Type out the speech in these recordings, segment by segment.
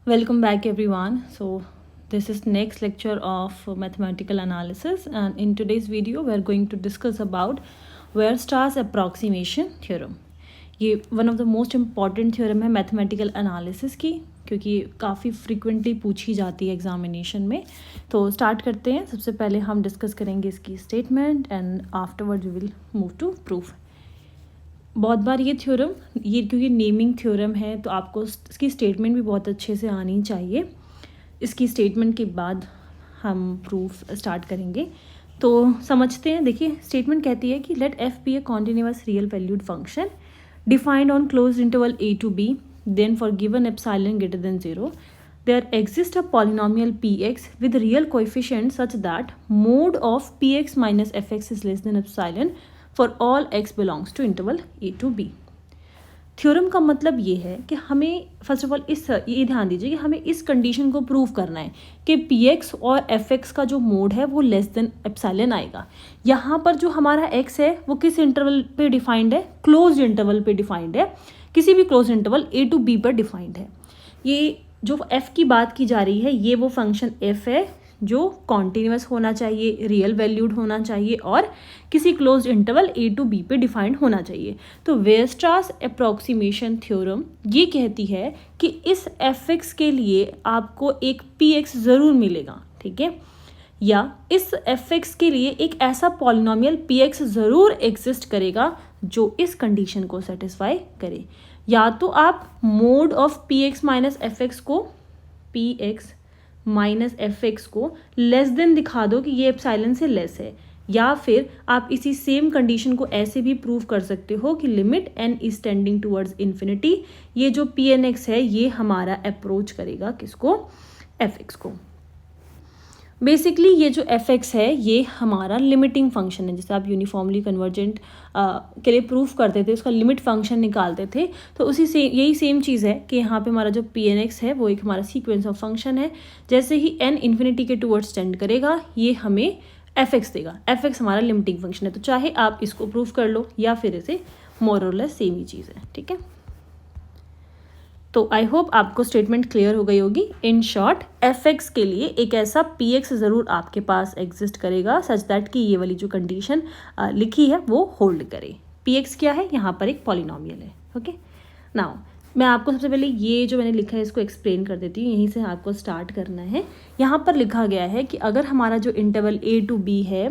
Welcome back everyone. So this is next lecture of mathematical analysis, and in today's video we are going to discuss about Weierstrass approximation theorem. ये one of the most important theorem है mathematical analysis की, क्योंकि काफ़ी frequently पूछी जाती है examination में. तो स्टार्ट करते हैं. सबसे पहले हम डिस्कस करेंगे इसकी statement and afterward we will move to proof. बहुत बार ये थ्योरम क्योंकि नेमिंग थ्योरम है तो आपको इसकी स्टेटमेंट भी बहुत अच्छे से आनी चाहिए. इसकी स्टेटमेंट के बाद हम प्रूफ स्टार्ट करेंगे. तो समझते हैं. देखिए, स्टेटमेंट कहती है कि let f be a continuous real valued function defined on closed interval a to b, then for given epsilon greater than 0 there exists a polynomial px with real coefficient such that mode of px minus fx is less than epsilon for all x belongs to interval a to b. Theorem का मतलब ये है कि हमें first of all ये ध्यान दीजिए कि हमें इस कंडीशन को प्रूव करना है कि px और fx का जो मोड है वो लेस देन एप्सिलॉन आएगा. यहाँ पर जो हमारा x है वो किस इंटरवल पे डिफाइंड है? क्लोज्ड इंटरवल पे डिफाइंड है. किसी भी closed interval a to b पर डिफाइंड है. ये जो f की बात की जा रही है ये वो फंक्शन f है जो कॉन्टिन्यूअस होना चाहिए, रियल वैल्यूड होना चाहिए और किसी closed interval a to b पे डिफाइंड होना चाहिए. तो वेयरस्ट्रास अप्रॉक्सीमेशन थ्योरम ये कहती है कि इस fx के लिए आपको एक px ज़रूर मिलेगा, ठीक है, या इस fx के लिए एक ऐसा पॉलिनोमियल px ज़रूर एग्जिस्ट करेगा जो इस कंडीशन को सेटिस्फाई करे. या तो आप mode of px minus fx को px माइनस fx को लेस देन दिखा दो कि ये एप्सिलॉन से लेस है, या फिर आप इसी सेम कंडीशन को ऐसे भी प्रूव कर सकते हो कि limit n is tending towards infinity, ये जो pnx है ये हमारा अप्रोच करेगा किसको? fx को. बेसिकली ये जो fx है ये हमारा लिमिटिंग फंक्शन है. जैसे आप यूनिफॉर्मली कन्वर्जेंट के लिए प्रूफ करते थे, उसका लिमिट फंक्शन निकालते थे, तो उसी से यही सेम चीज़ है कि यहाँ पे हमारा जो pnx है वो एक हमारा सीक्वेंस ऑफ फंक्शन है. जैसे ही n इन्फिनिटी के टूवर्ड्स टेंड करेगा ये हमें fx देगा. fx हमारा लिमिटिंग फंक्शन है. तो चाहे आप इसको प्रूफ कर लो या फिर इसे मोर और लेस सेम ही चीज़ है, ठीक है. तो आई होप आपको स्टेटमेंट क्लियर हो गई होगी. इन शॉर्ट fx के लिए एक ऐसा px ज़रूर आपके पास एग्जिस्ट करेगा सच दैट कि ये वाली जो कंडीशन लिखी है वो होल्ड करे. px क्या है? यहाँ पर एक पॉलिनोमियल है. ओके, नाउ मैं आपको सबसे पहले ये जो मैंने लिखा है इसको एक्सप्लेन कर देती हूँ. यहीं से आपको स्टार्ट करना है. यहाँ पर लिखा गया है कि अगर हमारा जो इंटरवल a टू b है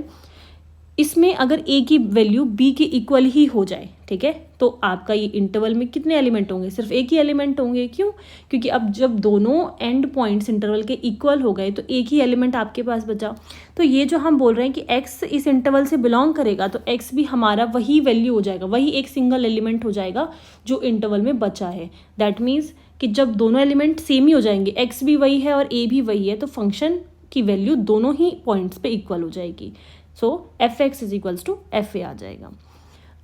इसमें अगर a की वैल्यू b के इक्वल ही हो जाए, ठीक है, तो आपका ये इंटरवल में कितने एलिमेंट होंगे? सिर्फ एक ही एलिमेंट होंगे. क्यों? क्योंकि अब जब दोनों एंड पॉइंट्स इंटरवल के इक्वल हो गए तो एक ही एलिमेंट आपके पास बचा. तो ये जो हम बोल रहे हैं कि x इस इंटरवल से बिलोंग करेगा तो x भी हमारा वही वैल्यू हो जाएगा, वही एक सिंगल एलिमेंट हो जाएगा जो इंटरवल में बचा है. दैट मीन्स कि जब दोनों एलिमेंट सेम ही हो जाएंगे, x भी वही है और a भी वही है, तो फंक्शन की वैल्यू दोनों ही पॉइंट्स पे इक्वल हो जाएगी. So fx is equals to fa आ जाएगा.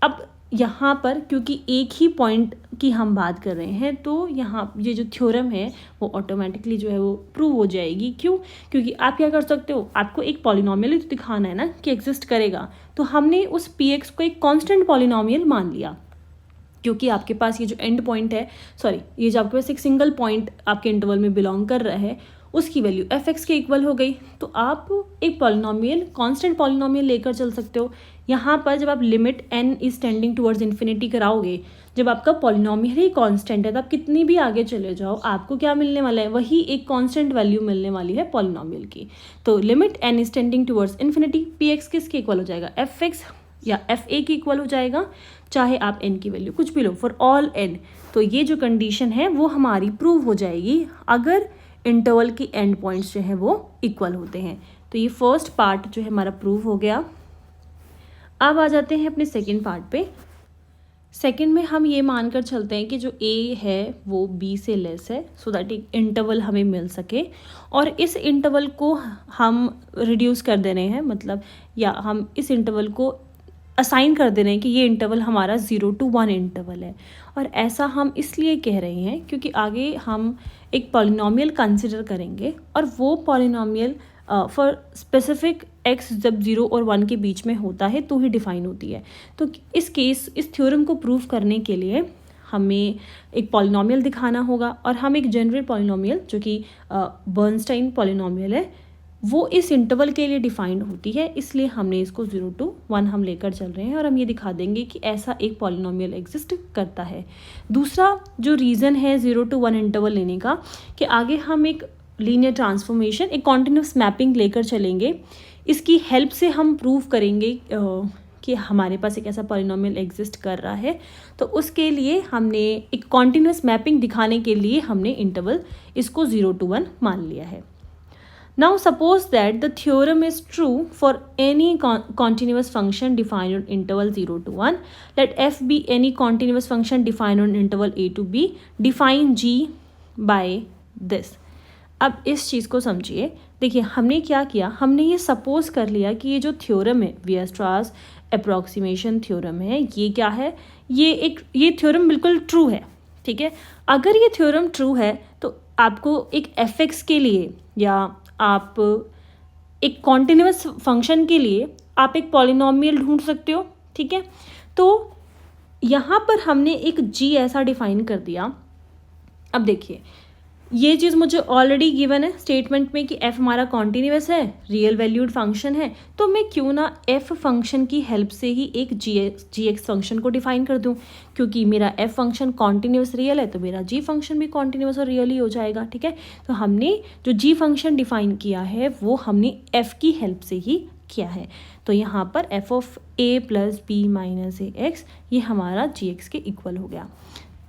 अब यहाँ पर क्योंकि एक ही पॉइंट की हम बात कर रहे हैं तो यहाँ ये जो थ्योरम है वो ऑटोमेटिकली जो है वो प्रूव हो जाएगी. क्यों? क्योंकि आप क्या कर सकते हो, आपको एक पॉलिनोमियल तो दिखाना है ना कि एग्जिस्ट करेगा, तो हमने उस px को एक कांस्टेंट पॉलिनोमियल मान लिया क्योंकि आपके पास ये जो एंड पॉइंट है, सॉरी ये जो आपके पास एक सिंगल पॉइंट आपके इंटरवल में बिलोंग कर रहा है उसकी वैल्यू fx के इक्वल हो गई. तो आप एक पॉलिनोमियल, कांस्टेंट पॉलिनोमियल लेकर चल सकते हो. यहाँ पर जब आप limit n is tending towards infinity कराओगे, जब आपका पॉलिनोमियल ही कांस्टेंट है तो आप कितनी भी आगे चले जाओ आपको क्या मिलने वाला है? वही एक कांस्टेंट वैल्यू मिलने वाली है पॉलिनोमियल की. तो limit n is tending towards infinity, px किसके इक्वल हो जाएगा? fx या fa के इक्वल हो जाएगा, चाहे आप n की वैल्यू कुछ भी लो, फॉर ऑल n. तो ये जो कंडीशन है वो हमारी प्रूव हो जाएगी अगर इंटरवल की एंड पॉइंट्स जो है वो इक्वल होते हैं. तो ये फर्स्ट पार्ट जो है हमारा प्रूव हो गया. अब आ जाते हैं अपने सेकंड पार्ट पे. सेकंड में हम ये मानकर चलते हैं कि जो a है वो b से लेस है, सो दैट एक इंटरवल हमें मिल सके और इस इंटरवल को हम रिड्यूस कर दे रहे हैं, मतलब या हम इस इंटरवल को असाइन कर दे रहे हैं कि ये इंटरवल हमारा 0 to 1 इंटरवल है. और ऐसा हम इसलिए कह रहे हैं क्योंकि आगे हम एक पॉलिनोमियल कंसिडर करेंगे और वो पॉलिनोमियल फॉर स्पेसिफिक x जब 0 और 1 के बीच में होता है तो ही डिफाइन होती है. तो इस थ्योरम को प्रूव करने के लिए हमें एक पॉलिनोमियल दिखाना होगा और हम एक जनरल पॉलिनोमियल जो कि बर्नस्टाइन पॉलिनोमियल है वो इस इंटरवल के लिए डिफाइंड होती है, इसलिए हमने इसको 0 to 1 हम लेकर चल रहे हैं और हम ये दिखा देंगे कि ऐसा एक पॉलिनोमियल एग्जिस्ट करता है। दूसरा जो रीज़न है 0 to 1 इंटरवल लेने का कि आगे हम एक लीनियर ट्रांसफॉर्मेशन, एक कॉन्टिन्यूस मैपिंग लेकर चलेंगे। इसकी हेल्प से हम प्रूव करेंगे कि हमारे पास एक ऐसा पॉलिनोमियल एग्जिस्ट कर रहा है। तो उसके लिए हमने एक कॉन्टिन्यूस मैपिंग दिखाने के लिए हमने इंटरवल इसको 0 to 1 मान लिया है। Now suppose that the theorem is true for any continuous function defined on interval 0 to 1. Let f be any continuous function defined on interval a to b. Define g by this. अब इस चीज़ को समझिए। देखिए हमने क्या किया, हमने ये सपोज कर लिया कि ये जो थ्योरम है वीयरस्ट्रास अप्रॉक्सीमेशन थ्योरम है, ये क्या है, ये थ्योरम बिल्कुल ट्रू है। ठीक है, अगर ये थ्योरम ट्रू है तो आपको एक एफ के लिए या आप एक कॉन्टिन्यूस फंक्शन के लिए आप एक पॉलिनोमियल ढूंढ सकते हो। ठीक है, तो यहाँ पर हमने एक जी ऐसा डिफाइन कर दिया। अब देखिए ये चीज़ मुझे ऑलरेडी गिवन है स्टेटमेंट में कि f हमारा कॉन्टिन्यूस है, रियल वैल्यूड फंक्शन है, तो मैं क्यों ना f फंक्शन की हेल्प से ही एक जी एक्स फंक्शन को डिफाइन कर दूं। क्योंकि मेरा f फंक्शन कॉन्टिन्यूस रियल है तो मेरा g फंक्शन भी कॉन्टिन्यूस और रियल ही हो जाएगा। ठीक है, तो हमने जो g फंक्शन डिफाइन किया है वो हमने f की हेल्प से ही किया है। तो यहाँ पर f of a plus b minus a x ये हमारा जी एक्स के इक्वल हो गया।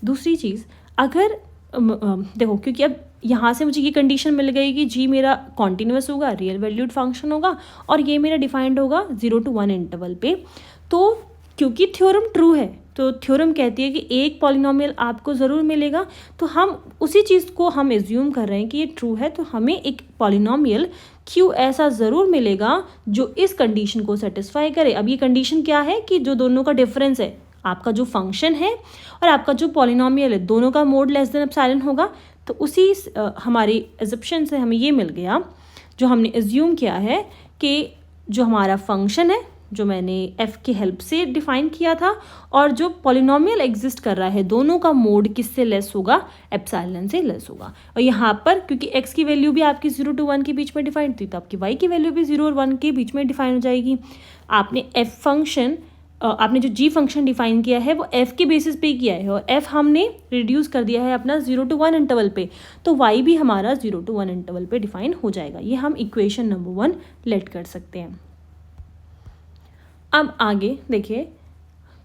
दूसरी चीज़, अगर देखो क्योंकि अब यहाँ से मुझे ये कंडीशन मिल गई कि जी मेरा कॉन्टिन्यूस होगा, रियल वैल्यूड फंक्शन होगा और ये मेरा डिफाइंड होगा 0 to 1 इंटरवल पे। तो क्योंकि थ्योरम ट्रू है तो थ्योरम कहती है कि एक पॉलिनोमियल आपको ज़रूर मिलेगा, तो हम उसी चीज़ को हम एज्यूम कर रहे हैं कि ये ट्रू है, तो हमें एक पॉलिनोमियल क्यों ऐसा ज़रूर मिलेगा जो इस कंडीशन को सेटिस्फाई करे। अब ये कंडीशन क्या है कि जो दोनों का डिफरेंस है, आपका जो फंक्शन है और आपका जो पॉलिनोमियल है, दोनों का मोड लेस देन एप्सिलॉन होगा। तो उसी हमारी एजम्पशन से हमें ये मिल गया, जो हमने एज्यूम किया है कि जो हमारा फंक्शन है जो मैंने f की हेल्प से डिफाइन किया था और जो पॉलिनोमियल एग्जिस्ट कर रहा है, दोनों का मोड किससे लेस होगा, एप्सिलॉन से लेस होगा। और यहाँ पर क्योंकि x की वैल्यू भी आपकी 0 to 1 के बीच में डिफाइंड थी, तो आपकी y की वैल्यू भी 0 और 1 के बीच में डिफाइन हो जाएगी। आपने आपने जो g फंक्शन डिफाइन किया है वो f के बेसिस पे किया है और f हमने रिड्यूस कर दिया है अपना 0 to 1 इंटरवल पे, तो y भी हमारा 0 to 1 इंटरवल पे डिफाइन हो जाएगा। ये हम इक्वेशन नंबर 1 लेट कर सकते हैं। अब आगे देखिए,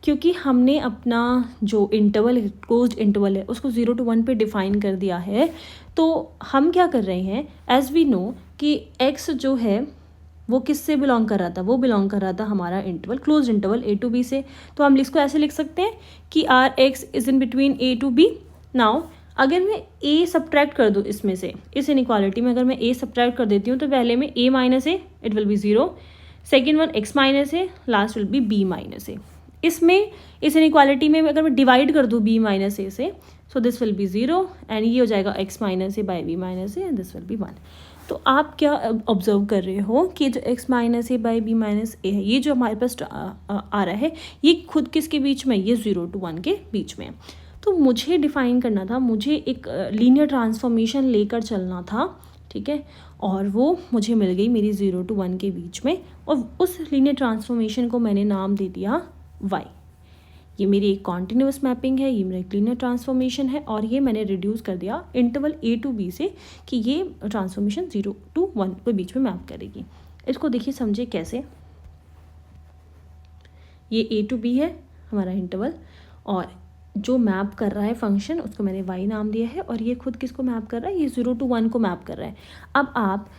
क्योंकि हमने अपना जो इंटरवल क्लोज्ड इंटरवल है उसको 0 to 1 पे डिफाइन कर दिया है, तो हम क्या कर रहे हैं, एज वी नो कि x जो है वो किससे बिलोंग कर रहा था, वो बिलोंग कर रहा था हमारा interval closed interval a to b से। तो हम इसको ऐसे लिख सकते हैं कि r x is in between a to b। Now अगर मैं a सब्ट्रैक्ट कर दूँ इसमें से, इस इनइक्वालिटी में अगर मैं a सब्ट्रैक्ट कर देती हूँ तो पहले में a minus a it will be 0, second one x minus a, last will be b minus a। इसमें इस इनइक्वालिटी में अगर मैं डिवाइड कर दूँ b माइनस a से, so this will B 0 and ये हो जाएगा x minus a by b minus a and this will B 1। तो आप क्या ऑब्जर्व कर रहे हो कि जो x minus a by b minus a है, ये जो हमारे पास आ रहा है ये खुद किसके बीच में, ये 0 to 1 के बीच में। तो मुझे डिफाइन करना था, मुझे एक लीनियर ट्रांसफॉर्मेशन लेकर चलना था। ठीक है, और वो मुझे मिल गई मेरी 0 to 1 के बीच में, और उस लीनियर ट्रांसफॉर्मेशन को मैंने नाम दे दिया y। ये मेरी एक कॉन्टिन्यूस मैपिंग है, ये मेरा एक लीनियर ट्रांसफॉर्मेशन है और ये मैंने रिड्यूस कर दिया इंटरवल a to b से कि ये ट्रांसफॉर्मेशन 0 to 1 के बीच में मैप करेगी। इसको देखिए समझे कैसे। ये a to b है हमारा इंटरवल और जो मैप कर रहा है फंक्शन उसको मैंने y नाम दिया है, और ये खुद किसको मैप कर रहा है, ये 0 to 1 को मैप कर रहा है। अब आप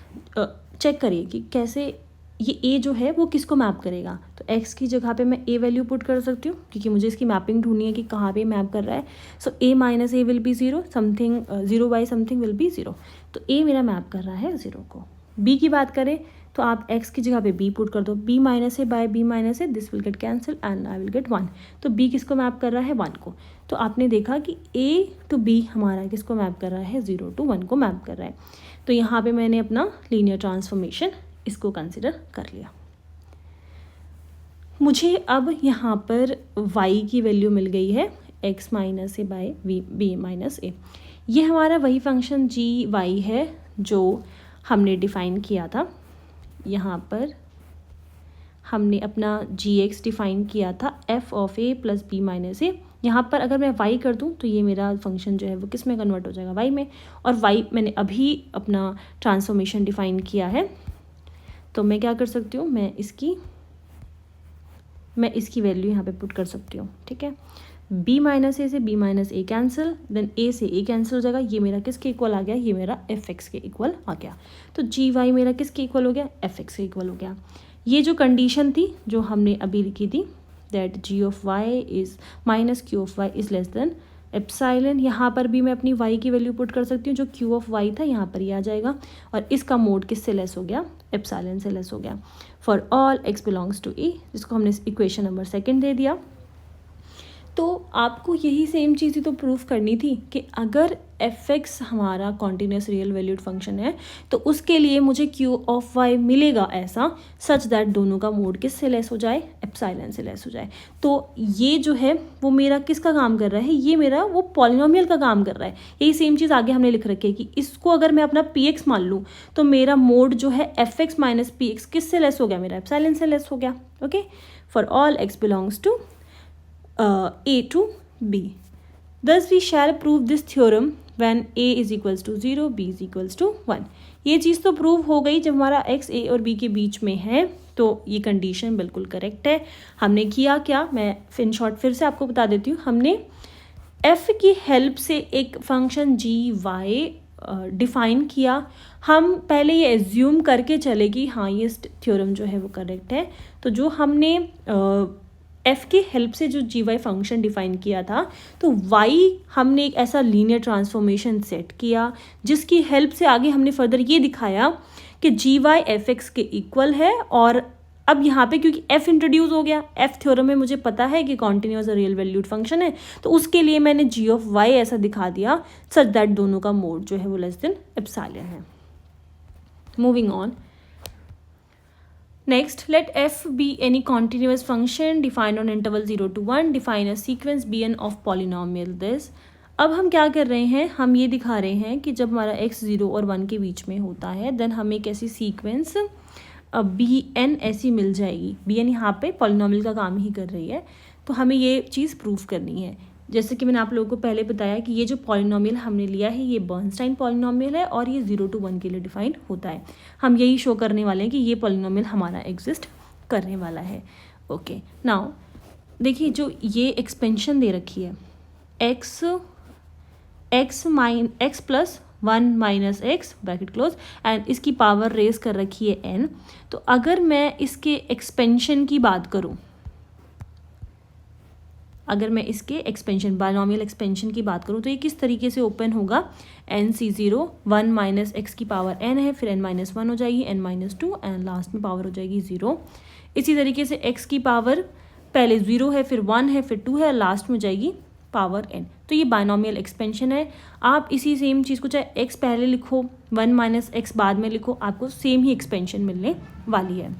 चेक करिए कि कैसे ये a जो है वो किसको मैप करेगा। तो x की जगह पे मैं a वैल्यू पुट कर सकती हूँ क्योंकि मुझे इसकी मैपिंग ढूंढनी है कि कहाँ पे मैप कर रहा है। सो a minus a will be 0, something 0 by something will be 0। तो a मेरा मैप कर रहा है 0 को। b की बात करें तो आप x की जगह पे b पुट कर दो, b minus a by b minus a, this will get cancel and I will get 1। तो b किसको मैप कर रहा है, 1 को। तो आपने देखा कि a to b हमारा किसको मैप कर रहा है, 0 to 1 को मैप कर रहा है। तो यहाँ पे मैंने अपना लीनियर ट्रांसफॉर्मेशन इसको कंसिडर कर लिया। मुझे अब यहाँ पर y की वैल्यू मिल गई है x minus a by b minus a. ये हमारा वही फंक्शन जी वाई है जो हमने डिफ़ाइन किया था। यहाँ पर हमने अपना जी एक्स डिफ़ाइन किया था f of a plus b minus a. यहाँ पर अगर मैं y कर दूँ तो ये मेरा फंक्शन जो है वो किस में कन्वर्ट हो जाएगा, y में। और y मैंने अभी अपना ट्रांसफॉर्मेशन डिफ़ाइन किया है, तो मैं क्या कर सकती हूँ, मैं इसकी वैल्यू यहाँ पे पुट कर सकती हूँ। ठीक है, b माइनस ए से b minus a cancel, then a से a कैंसिल हो जाएगा। ये मेरा किसके इक्वल आ गया, ये मेरा f(x) के इक्वल आ गया। तो जी वाई मेरा किसके इक्वल हो गया, f(x) के इक्वल हो गया। ये जो कंडीशन थी जो हमने अभी लिखी थी, that g of y is minus q of y is less than epsilon. यहाँ पर भी मैं अपनी y की वैल्यू पुट कर सकती हूँ, जो q ऑफ y था यहाँ पर ही आ जाएगा। और इसका मोड किससे लेस हो गया, एप्साइलन से लेस हो गया। For all x belongs to e, जिसको हमने इक्वेशन नंबर 2 दे दिया। तो आपको यही सेम चीज़ ही तो प्रूफ करनी थी कि अगर f(x) हमारा कॉन्टीन्यूस रियल वैल्यूड फंक्शन है तो उसके लिए मुझे q ऑफ y मिलेगा ऐसा, सच दैट दोनों का मोड किससे लेस हो जाए, एप्साइलन से लेस हो जाए। तो ये जो है वो मेरा किसका काम कर रहा है, ये मेरा वो पॉलिनोमियल का काम कर रहा है। यही सेम चीज़ आगे हमने लिख रखी है कि इसको अगर मैं अपना px मान लूँ तो मेरा मोड जो है f(x) माइनस px किससे लेस हो गया, मेरा एप्साइलन से लेस हो गया। Okay, for all x belongs to a to b. Thus we shall prove this theorem when a is equals to 0, b is equals to 1. ये चीज़ तो प्रूव हो गई जब हमारा x a और b के बीच में है, तो ये कंडीशन बिल्कुल करेक्ट है। हमने किया क्या, मैं इन शॉर्ट फिर से आपको बता देती हूँ। हमने f की हेल्प से एक फंक्शन g y डिफ़ाइन किया। हम पहले ये एज्यूम करके चले कि हाँ ये थ्योरम जो है वो करेक्ट है। तो जो हमने f की हेल्प से जो जी वाई फंक्शन डिफ़ाइन किया था, तो y हमने एक ऐसा लीनियर ट्रांसफॉर्मेशन सेट किया जिसकी हेल्प से आगे हमने फर्दर ये दिखाया कि जी वाई f(x) के इक्वल है। और अब यहाँ पे क्योंकि f इंट्रोड्यूस हो गया, f थ्योरम में मुझे पता है कि कॉन्टिन्यूअस रियल वैल्यूड फंक्शन है, तो उसके लिए मैंने g ऑफ y ऐसा दिखा दिया सच दैट दोनों का मोड जो है वो लेस देन एप्सिलॉन है। Moving on, next let f be any continuous function defined on interval 0 to 1, define a sequence bn of polynomial this। अब हम क्या कर रहे हैं, हम ये दिखा रहे हैं कि जब हमारा x 0 और 1 के बीच में होता है देन हमें एक ऐसी सीक्वेंस bn ऐसी मिल जाएगी। bn यहाँ पे पॉलिनोमियल का काम ही कर रही है, तो हमें ये चीज़ प्रूफ करनी है। जैसे कि मैंने आप लोगों को पहले बताया कि ये जो पॉलिनोमियल हमने लिया है ये बर्नस्टाइन पॉलिनोमियल है और ये 0 to 1 के लिए डिफाइन होता है। हम यही शो करने वाले हैं कि ये पॉलिनोमियल हमारा एग्जिस्ट करने वाला है। ओके, नाउ देखिए जो ये एक्सपेंशन दे रखी है x plus 1 minus x bracket close and इसकी पावर रेज कर रखी है n। तो अगर मैं इसके एक्सपेंशन की बात करूँ, अगर मैं इसके एक्सपेंशन बायनोमियल एक्सपेंशन की बात करूँ तो ये किस तरीके से ओपन होगा, n(c0) 1 माइनस एक्स की पावर n है, फिर n-1 हो जाएगी, n-2 एंड लास्ट में पावर हो जाएगी 0। इसी तरीके से x की पावर पहले 0 है, फिर 1 है, फिर 2 है, लास्ट में जाएगी पावर n। तो ये बायनोमियल एक्सपेंशन है। आप इसी सेम चीज़ को चाहे x पहले लिखो 1 माइनस एक्स बाद में लिखो, आपको सेम ही एक्सपेंशन मिलने वाली है।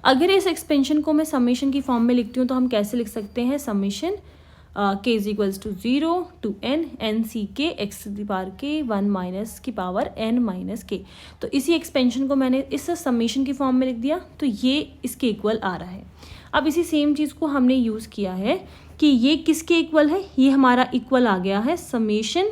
अगर इस एक्सपेंशन को मैं समेशन की फॉर्म में लिखती हूँ तो हम कैसे लिख सकते हैं, summation k is equals to 0 to n C k x की पावर k 1 माइनस की पावर n माइनस k। तो इसी एक्सपेंशन को मैंने इस समेशन की फॉर्म में लिख दिया, तो ये इसके इक्वल आ रहा है। अब इसी सेम चीज़ को हमने यूज़ किया है कि ये किसके इक्वल है, ये हमारा इक्वल आ गया है summation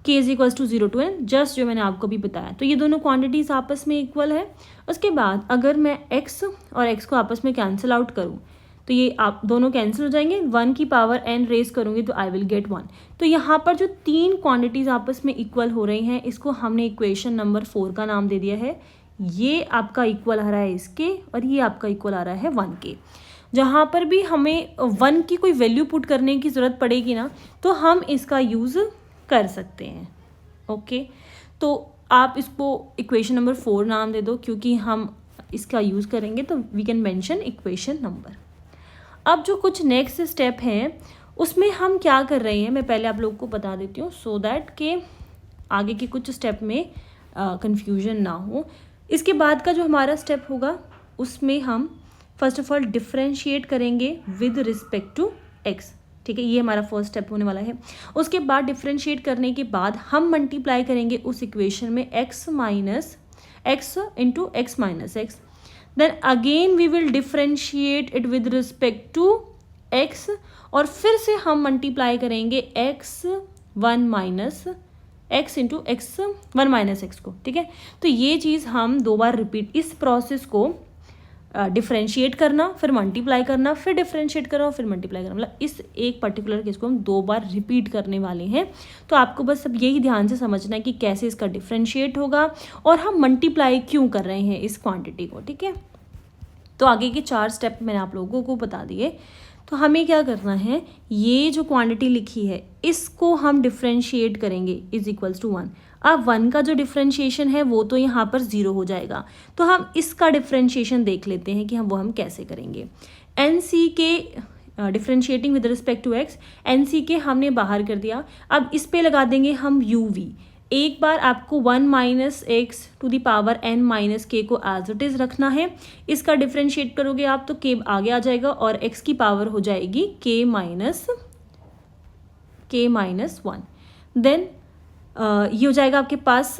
k is equals to 0 to n, just जो मैंने आपको भी बताया। तो ये दोनों क्वांटिटीज़ आपस में इक्वल है। उसके बाद अगर मैं x और x को आपस में कैंसिल आउट करूँ तो ये आप दोनों कैंसिल हो जाएंगे, 1 की पावर n रेज करूँगी तो आई विल गेट 1। तो यहाँ पर जो तीन क्वांटिटीज़ आपस में इक्वल हो रही हैं इसको हमने इक्वेशन नंबर 4 का नाम दे दिया है। ये आपका इक्वल आ रहा है इसके और ये आपका इक्वल आ रहा है 1 के। जहाँ पर भी हमें 1 की कोई वैल्यू पुट करने की ज़रूरत पड़ेगी ना तो हम इसका यूज़ कर सकते हैं। ओके, तो आप इसको इक्वेशन नंबर 4 नाम दे दो क्योंकि हम इसका यूज़ करेंगे, तो we can mention equation number. अब जो कुछ नेक्स्ट स्टेप हैं उसमें हम क्या कर रहे हैं मैं पहले आप लोगों को बता देती हूँ, सो दैट के आगे के कुछ स्टेप में कंफ्यूजन ना हो। इसके बाद का जो हमारा स्टेप होगा उसमें हम फर्स्ट ऑफ ऑल डिफ्रेंशिएट करेंगे विद रिस्पेक्ट टू एक्स। ठीक है, ये हमारा फर्स्ट स्टेप होने वाला है। उसके बाद डिफ्रेंशिएट करने के बाद हम मल्टीप्लाई करेंगे उस इक्वेशन में x minus x into x minus x, then again we will differentiate it with respect to x, और फिर से हम मल्टीप्लाई करेंगे x1 minus x into x one minus x को। ठीक है, तो ये चीज़ हम 2 बार रिपीट, इस प्रोसेस को डिफ्रेंशिएट करना, फिर मल्टीप्लाई करना, फिर डिफ्रेंशिएट करना, फिर मल्टीप्लाई करना, मतलब इस एक पर्टिकुलर केस को हम 2 बार रिपीट करने वाले हैं। तो आपको बस अब यही ध्यान से समझना है कि कैसे इसका डिफ्रेंशिएट होगा और हम मल्टीप्लाई क्यों कर रहे हैं इस क्वांटिटी को। ठीक है, तो आगे के 4 स्टेप मैंने आप लोगों को बता दिए। तो हमें क्या करना है, ये जो क्वांटिटी लिखी है इसको हम डिफ्रेंशिएट करेंगे इज इक्वल्स टू 1। अब 1 का जो डिफ्रेंशिएशन है वो तो यहाँ पर 0 हो जाएगा, तो हम इसका डिफ्रेंशिएशन देख लेते हैं कि हम कैसे करेंगे। N C k differentiating with respect to x, n C k हमने बाहर कर दिया, अब इस पे लगा देंगे हम यू वी। एक बार आपको 1 minus x to the power n minus k को एज इट इज़ रखना है। इसका डिफ्रेंशिएट करोगे आप तो k आगे आ जाएगा और x की पावर हो जाएगी k माइनस 1। देन ये हो जाएगा आपके पास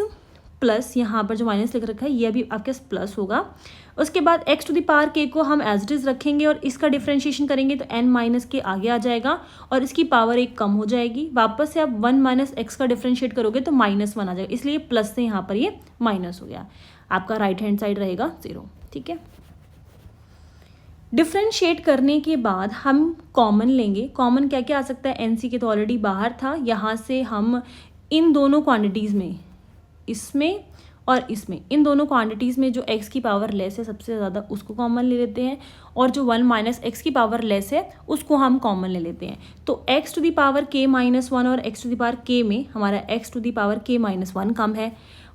प्लस, यहाँ पर जो माइनस लिख रखा है ये अभी आपके पास प्लस होगा। उसके बाद x to the power k को हम एज इट इज़ रखेंगे और इसका डिफ्रेंशिएशन करेंगे तो n माइनस के आगे आ जाएगा और इसकी पावर 1 कम हो जाएगी। वापस से आप 1 माइनस एक्स का डिफ्रेंशिएट करोगे तो -1 आ जाएगा, इसलिए प्लस से यहाँ पर ये माइनस हो गया। आपका राइट हैंड साइड रहेगा 0। ठीक है, डिफ्रेंशिएट करने के बाद हम कॉमन लेंगे। कॉमन क्या क्या आ सकता है, एन सी के तो ऑलरेडी बाहर था, यहाँ से हम इन दोनों क्वांटिटीज़ में, इसमें और इसमें, इन दोनों क्वांटिटीज़ में जो x की पावर लेस है सबसे ज़्यादा उसको कॉमन ले लेते हैं, और जो 1 माइनस एक्स की पावर लेस है उसको हम कॉमन ले लेते हैं। तो x to the power k minus 1 और x to the power k में हमारा x to the power k minus 1 कम है।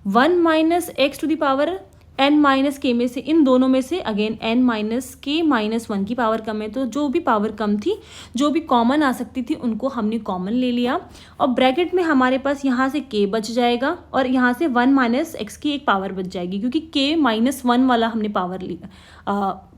1 minus x to the power n minus k में से, इन दोनों में से again n minus k minus 1 की पावर कम है, तो जो भी पावर कम थी, जो भी कॉमन आ सकती थी उनको हमने कॉमन ले लिया, और ब्रैकेट में हमारे पास यहाँ से k बच जाएगा और यहाँ से 1 माइनस एक्स की एक पावर बच जाएगी, क्योंकि k माइनस 1 वाला हमने पावर लिया,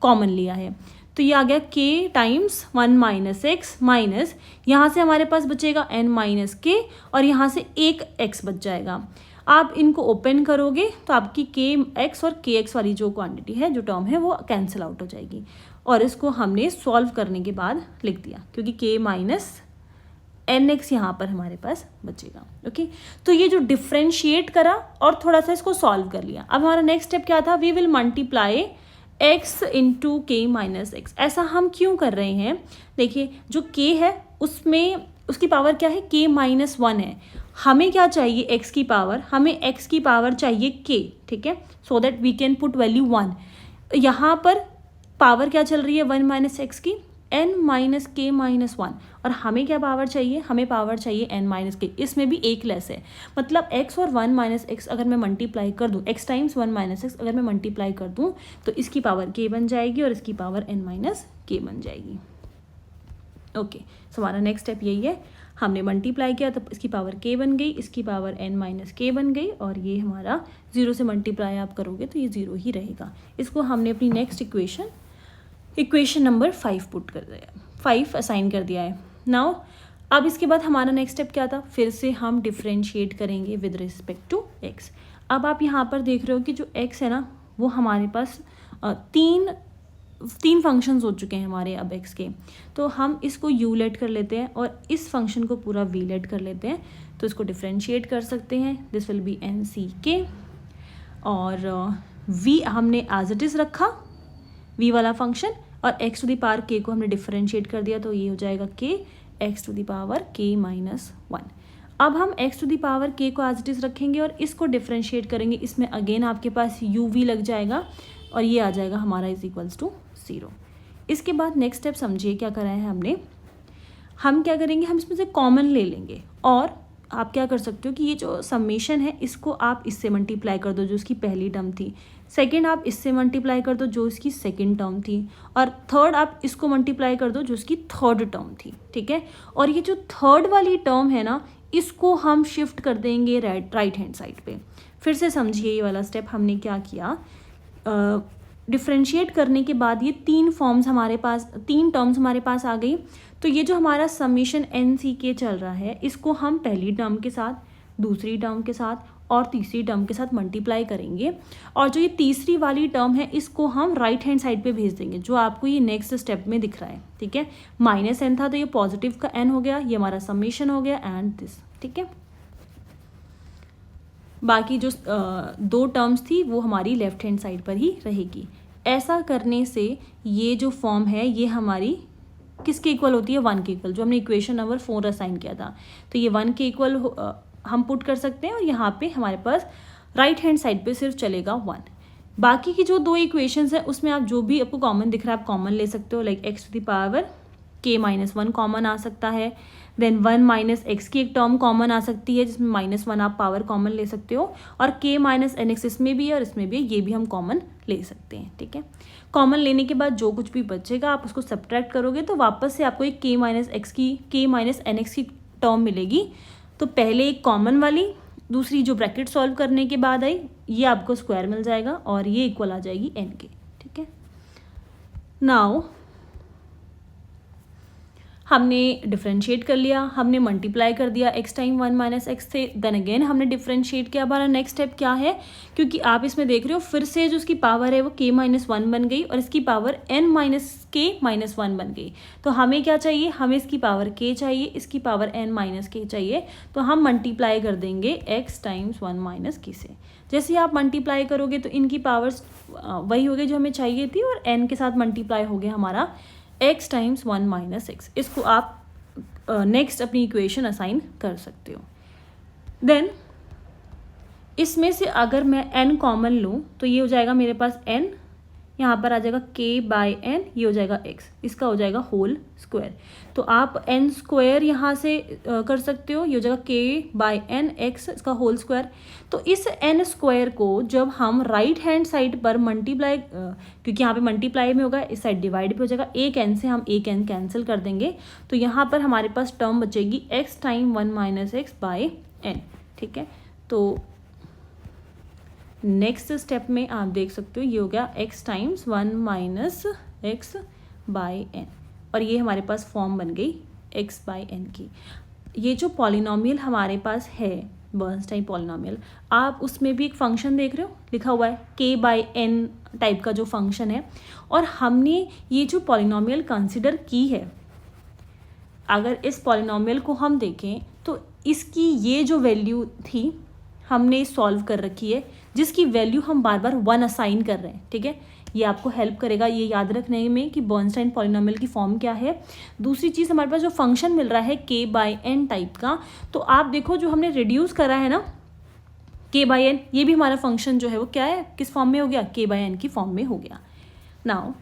कॉमन लिया है। तो ये आ गया k times 1 minus x minus, यहाँ से हमारे पास बचेगा n माइनस के और यहाँ से एक x बच जाएगा। आप इनको ओपन करोगे तो आपकी के एक्स और के एक्स वाली जो क्वांटिटी है, जो टर्म है, वो कैंसिल आउट हो जाएगी, और इसको हमने सॉल्व करने के बाद लिख दिया, क्योंकि के माइनस एन एक्स यहाँ पर हमारे पास बचेगा। ओके, तो ये जो डिफ्रेंशिएट करा और थोड़ा सा इसको सॉल्व कर लिया। अब हमारा नेक्स्ट स्टेप क्या था, we will multiply x into k minus x. ऐसा हम क्यों कर रहे हैं, देखिए जो k है उसमें उसकी पावर क्या है, k माइनस 1 है। हमें क्या चाहिए, x की पावर, हमें x की पावर चाहिए k। ठीक है, so that we can put value 1। यहाँ पर पावर क्या चल रही है 1 माइनस एक्स की, n माइनस के माइनस 1, और हमें क्या पावर चाहिए, हमें पावर चाहिए n माइनस के। इसमें भी एक लेस है, मतलब x और 1 माइनस एक्स अगर मैं मल्टीप्लाई कर दूँ, x टाइम्स 1 माइनस एक्स अगर मैं मल्टीप्लाई कर दूँ तो इसकी पावर k बन जाएगी और इसकी पावर n माइनस के बन जाएगी। ओके, सो हमारा नेक्स्ट स्टेप यही है, हमने मल्टीप्लाई किया तो इसकी पावर k बन गई, इसकी पावर n माइनस के बन गई, और ये हमारा 0 से मल्टीप्लाई आप करोगे तो ये 0 ही रहेगा। इसको हमने अपनी नेक्स्ट इक्वेशन नंबर 5 पुट कर दिया, 5 असाइन कर दिया है। नाउ अब इसके बाद हमारा नेक्स्ट स्टेप क्या था, फिर से हम डिफ्रेंशिएट करेंगे विद रिस्पेक्ट टू x। अब आप यहाँ पर देख रहे हो कि जो x है ना, वो हमारे पास तीन फंक्शंस हो चुके हैं हमारे अब x के, तो हम इसको u लेट कर लेते हैं और इस फंक्शन को पूरा v लेट कर लेते हैं, तो इसको डिफ्रेंशिएट कर सकते हैं। This will be n C k, और v हमने एज इट इज़ रखा, v वाला फंक्शन, और x to the power k को हमने डिफ्रेंशिएट कर दिया, तो ये हो जाएगा k x to the power k minus 1। अब हम x to the power k को एज इट इज़ रखेंगे और इसको डिफ्रेंशिएट करेंगे, इसमें अगेन आपके पास uv लग जाएगा और ये आ जाएगा हमारा इज इक्वल्स टू 0। इसके बाद नेक्स्ट स्टेप समझिए क्या करा है हमने, हम क्या करेंगे, हम इसमें से कॉमन ले लेंगे, और आप क्या कर सकते हो कि ये जो समेशन है इसको आप इससे मल्टीप्लाई कर दो जो इसकी पहली टर्म थी, सेकंड आप इससे मल्टीप्लाई कर दो जो इसकी सेकंड टर्म थी, और थर्ड आप इसको मल्टीप्लाई कर दो जो इसकी थर्ड टर्म थी। ठीक है, और ये जो थर्ड वाली टर्म है ना, इसको हम शिफ्ट कर देंगे राइट हैंड साइड पे। फिर से समझिए ये वाला स्टेप हमने क्या किया, डिफ्रेंशिएट करने के बाद ये तीन टर्म्स हमारे पास आ गई। तो ये जो हमारा समीशन एन सी के चल रहा है, इसको हम पहली टर्म के साथ, दूसरी टर्म के साथ और तीसरी टर्म के साथ मल्टीप्लाई करेंगे, और जो ये तीसरी वाली टर्म है इसको हम राइट हैंड साइड पे भेज देंगे, जो आपको ये नेक्स्ट स्टेप में दिख रहा है। ठीक है, माइनस एन था तो ये पॉजिटिव का एन हो गया, ये हमारा समीशन हो गया एंड दिस। ठीक है, बाकी जो दो टर्म्स थी वो हमारी लेफ्ट हैंड साइड पर ही रहेगी। ऐसा करने से ये जो फॉर्म है ये हमारी किसके इक्वल होती है, 1 के इक्वल, जो हमने इक्वेशन नंबर 4 असाइन किया था। तो ये 1 के इक्वल हम पुट कर सकते हैं, और यहाँ पे हमारे पास राइट हैंड साइड पे सिर्फ चलेगा 1। बाकी की जो दो इक्वेशंस है उसमें आप जो भी आपको कॉमन दिख रहा है आप कॉमन ले सकते हो, like x to the power k-1 common आ सकता है, देन 1 माइनस एक्स की एक टर्म कॉमन आ सकती है जिसमें -1 आप पावर कॉमन ले सकते हो, और k माइनस एन एक्स इसमें भी है और इसमें भी है, ये भी हम कॉमन ले सकते हैं। ठीक है, कॉमन लेने के बाद जो कुछ भी बचेगा आप उसको सब्ट्रैक्ट करोगे तो वापस से आपको एक k माइनस एन एक्स की टर्म मिलेगी। तो पहले एक कॉमन वाली, दूसरी जो ब्रैकेट सॉल्व करने के बाद आई, ये आपको स्क्वायर मिल जाएगा और ये इक्वल आ जाएगी n के। ठीक है, नाउ हमने डिफरेंशिएट कर लिया, हमने मल्टीप्लाई कर दिया x टाइम 1 माइनस एक्स से, देन अगेन हमने डिफरेंशिएट किया। हमारा नेक्स्ट स्टेप क्या है, क्योंकि आप इसमें देख रहे हो फिर से जो उसकी पावर है वो k-1 बन गई और इसकी पावर n-k-1 बन गई। तो हमें क्या चाहिए, हमें इसकी पावर k चाहिए, इसकी पावर n-k चाहिए। तो हम मल्टीप्लाई कर देंगे x टाइम्स 1 माइनस k से। जैसे आप मल्टीप्लाई करोगे तो इनकी पावर्स वही हो गई जो हमें चाहिए थी, और n के साथ मल्टीप्लाई हो गया हमारा x टाइम्स 1 माइनस एक्स। इसको आप नेक्स्ट अपनी इक्वेशन असाइन कर सकते हो। देन इसमें से अगर मैं n कॉमन लूँ तो ये हो जाएगा मेरे पास n, यहाँ पर आ जाएगा k/n, ये हो जाएगा x, इसका हो जाएगा होल स्क्वायर। तो आप n स्क्वायर यहाँ से कर सकते हो, ये हो जाएगा k/n x, इसका होल स्क्वायर। तो इस n स्क्वायर को जब हम राइट हैंड साइड पर मल्टीप्लाई, क्योंकि यहाँ पे मल्टीप्लाई में होगा, इस साइड डिवाइड पे हो जाएगा, एक n से हम एक n कैंसिल कर देंगे, तो यहाँ पर हमारे पास टर्म बचेगी x time 1 minus x by n। ठीक है, तो नेक्स्ट स्टेप में आप देख सकते हो ये हो गया x times 1 minus x by n, और ये हमारे पास फॉर्म बन गई x बाई n की। ये जो पॉलिनोमियल हमारे पास है बर्नस्टाइन पॉलिनोमियल, आप उसमें भी एक फंक्शन देख रहे हो लिखा हुआ है k/n टाइप का जो फंक्शन है, और हमने ये जो पॉलिनोमियल कंसिडर की है, अगर इस पॉलिनोमियल को हम देखें तो इसकी ये जो वैल्यू थी हमने सॉल्व कर रखी है, जिसकी वैल्यू हम बार बार 1 असाइन कर रहे हैं। ठीक है, ये आपको हेल्प करेगा ये याद रखने में कि बर्नस्टाइन पॉलिनोमियल की फॉर्म क्या है। दूसरी चीज़, हमारे पास जो फंक्शन मिल रहा है k/n टाइप का, तो आप देखो जो हमने रिड्यूस करा है ना k/n, ये भी हमारा फंक्शन जो है वो क्या है, किस फॉर्म में हो गया, k/n की फॉर्म में हो गया। नाउ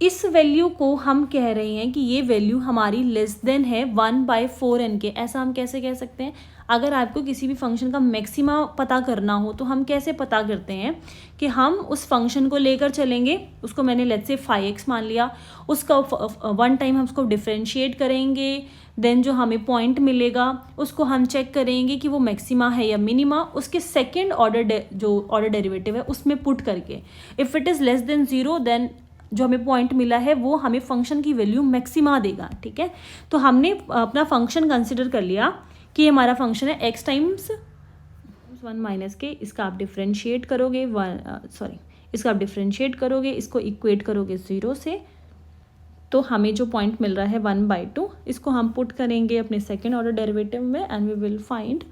इस वैल्यू को हम कह रहे हैं कि ये वैल्यू हमारी लेस देन है 1/4n के। ऐसा हम कैसे कह सकते हैं, अगर आपको किसी भी फंक्शन का मैक्सिमा पता करना हो तो हम कैसे पता करते हैं कि हम उस फंक्शन को लेकर चलेंगे, उसको मैंने लेट्स से 5x मान लिया, उसका 1 टाइम हम उसको डिफरेंशिएट करेंगे, देन जो हमें पॉइंट मिलेगा उसको हम चेक करेंगे कि वो मैक्सिमा है या मिनिमा, उसके सेकेंड ऑर्डर जो ऑर्डर डेरिवेटिव है उसमें पुट करके, if it is less than 0 then जो हमें पॉइंट मिला है वो हमें फंक्शन की वैल्यू मैक्सिमा देगा। ठीक है, तो हमने अपना फंक्शन कंसिडर कर लिया कि हमारा फंक्शन है x टाइम्स 1 माइनस के, इसका आप डिफरेंशिएट करोगे इसका आप डिफरेंशिएट करोगे, इसको इक्वेट करोगे 0 से, तो हमें जो पॉइंट मिल रहा है 1/2, इसको हम पुट करेंगे अपने सेकेंड ऑर्डर डेरिवेटिव में एंड वी विल फाइंड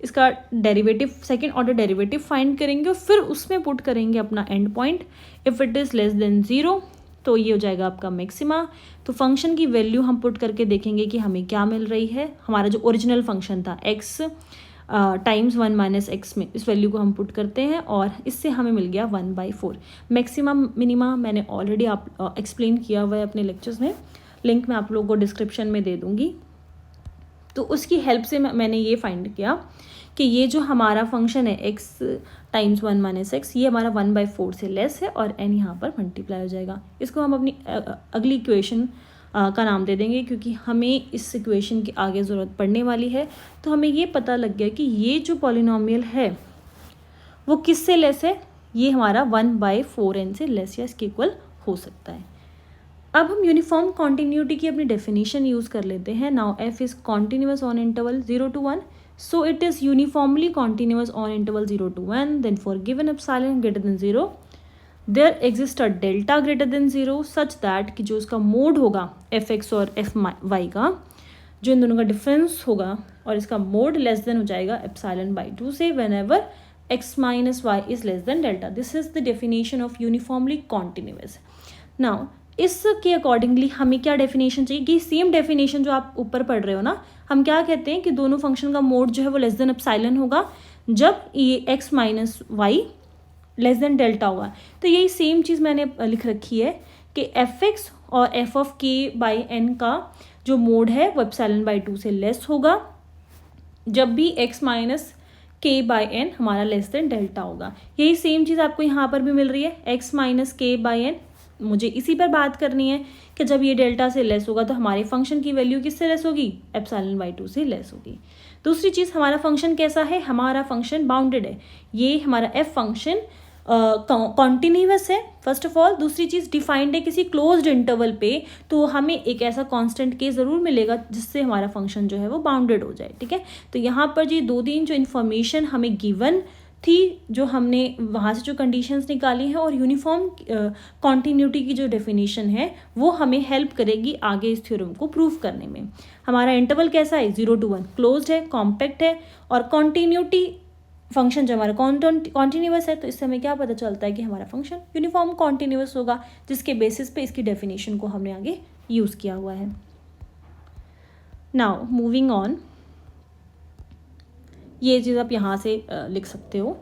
इसका derivative, second order derivative find करेंगे और फिर उसमें पुट करेंगे अपना and point. If it is less than 0 तो ये हो जाएगा आपका मैक्सिमा। तो फंक्शन की वैल्यू हम पुट करके देखेंगे कि हमें क्या मिल रही है। हमारा जो ओरिजिनल फंक्शन था x टाइम्स 1 माइनस एक्स में इस वैल्यू को हम पुट करते हैं और इससे हमें मिल गया 1/4। मैक्सिमम मिनिमा मैंने ऑलरेडी आप एक्सप्लेन किया हुआ है अपने लेक्चर्स में, लिंक मैं आप लोगों को डिस्क्रिप्शन में दे दूँगी। तो उसकी हेल्प से मैंने ये फाइंड किया कि ये जो हमारा फंक्शन है x टाइम्स 1 माइनस एक्स, ये हमारा 1/4 से लेस है और n यहाँ पर मल्टीप्लाई हो जाएगा। इसको हम अपनी अगली इक्वेशन का नाम दे देंगे क्योंकि हमें इस इक्वेशन की आगे ज़रूरत पड़ने वाली है। तो हमें ये पता लग गया कि ये जो पॉलिनोमियल है वो किससे लेस है, ये हमारा 1/4n से लेस या इसके इक्वल हो सकता है। अब हम यूनिफॉर्म कॉन्टिन्यूटी की अपनी डेफिनेशन यूज़ कर लेते हैं। Now F is continuous on interval 0 to 1, so it is uniformly continuous on interval 0 to 1. Then for given epsilon greater than 0, there exists a delta greater than 0 such that कि जो उसका mode होगा fx और fy का, जो इन दोनों का difference होगा और इसका मोड लेस देन हो जाएगा epsilon/2 से whenever x minus y is less than delta. This is the definition of uniformly continuous. Now इसके अकॉर्डिंगली हमें क्या डेफिनेशन चाहिए कि सेम डेफिनेशन जो आप ऊपर पढ़ रहे हो ना, हम क्या कहते हैं कि दोनों फंक्शन का मोड जो है वो लेस देन एप्सिलॉन होगा जब ये x minus y less than delta होगा। तो यही सेम चीज़ मैंने लिख रखी है कि fx और f(k/n) का जो मोड है वो epsilon/2 से लेस होगा जब भी x माइनस k/n हमारा लेस देन डेल्टा होगा। यही सेम चीज़ आपको यहाँ पर भी मिल रही है, x माइनस k/n। मुझे इसी पर बात करनी है कि जब ये डेल्टा से लेस होगा तो हमारे फंक्शन की वैल्यू किससे लेस होगी, epsilon/2 से लेस होगी। दूसरी चीज़, हमारा फंक्शन कैसा है, हमारा फंक्शन बाउंडेड है। ये हमारा f फंक्शन कॉन्टिन्यूअस है फर्स्ट ऑफ ऑल। दूसरी चीज़, डिफाइंड है किसी क्लोज्ड इंटरवल पे, तो हमें एक ऐसा कांस्टेंट के ज़रूर मिलेगा जिससे हमारा फंक्शन जो है वो बाउंडेड हो जाए। ठीक है, तो यहाँ पर जी 2-3 जो इन्फॉर्मेशन हमें गिवन थी, जो हमने वहाँ से जो कंडीशंस निकाली हैं और यूनिफॉर्म कॉन्टिन्यूटी की जो डेफिनेशन है वो हमें हेल्प करेगी आगे इस थ्योरम को प्रूव करने में। हमारा इंटरवल कैसा है, 0 to 1, क्लोज्ड है, कॉम्पैक्ट है और कॉन्टिन्यूटी फंक्शन जो हमारा कॉन्टिन्यूअस है, तो इससे हमें क्या पता चलता है कि हमारा फंक्शन यूनिफॉर्म कॉन्टिन्यूअस होगा, जिसके बेसिस पे इसकी डेफिनेशन को हमने आगे यूज़ किया हुआ है। नाउ मूविंग ऑन, ये चीज़ आप यहाँ से लिख सकते हो